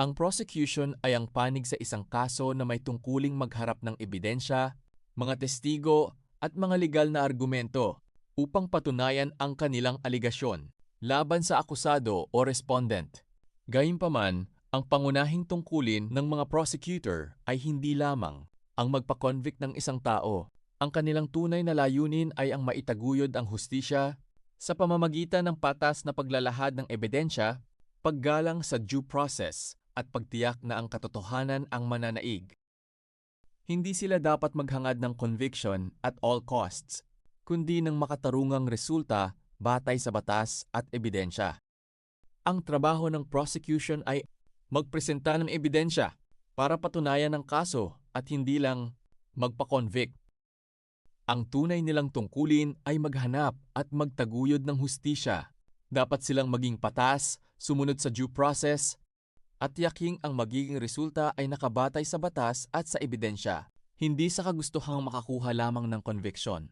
Ang prosecution ay ang panig sa isang kaso na may tungkuling magharap ng ebidensya, mga testigo at mga legal na argumento upang patunayan ang kanilang aligasyon laban sa akusado o respondent. Gayunpaman, ang pangunahing tungkulin ng mga prosecutor ay hindi lamang ang magpa-convict ng isang tao. Ang kanilang tunay na layunin ay ang maitaguyod ang hustisya sa pamamagitan ng patas na paglalahad ng ebidensya, paggalang sa due process, at pagtiyak na ang katotohanan ang mananaig. Hindi sila dapat maghangad ng conviction at all costs, kundi ng makatarungang resulta batay sa batas at ebidensya. Ang trabaho ng prosecution ay magpresenta ng ebidensya para patunayan ang kaso at hindi lang magpa-convict. Ang tunay nilang tungkulin ay maghanap at magtaguyod ng hustisya. Dapat silang maging patas, sumunod sa due process, at tiyaking ang magiging resulta ay nakabatay sa batas at sa ebidensya, hindi sa kagustuhang makakuha lamang ng conviction.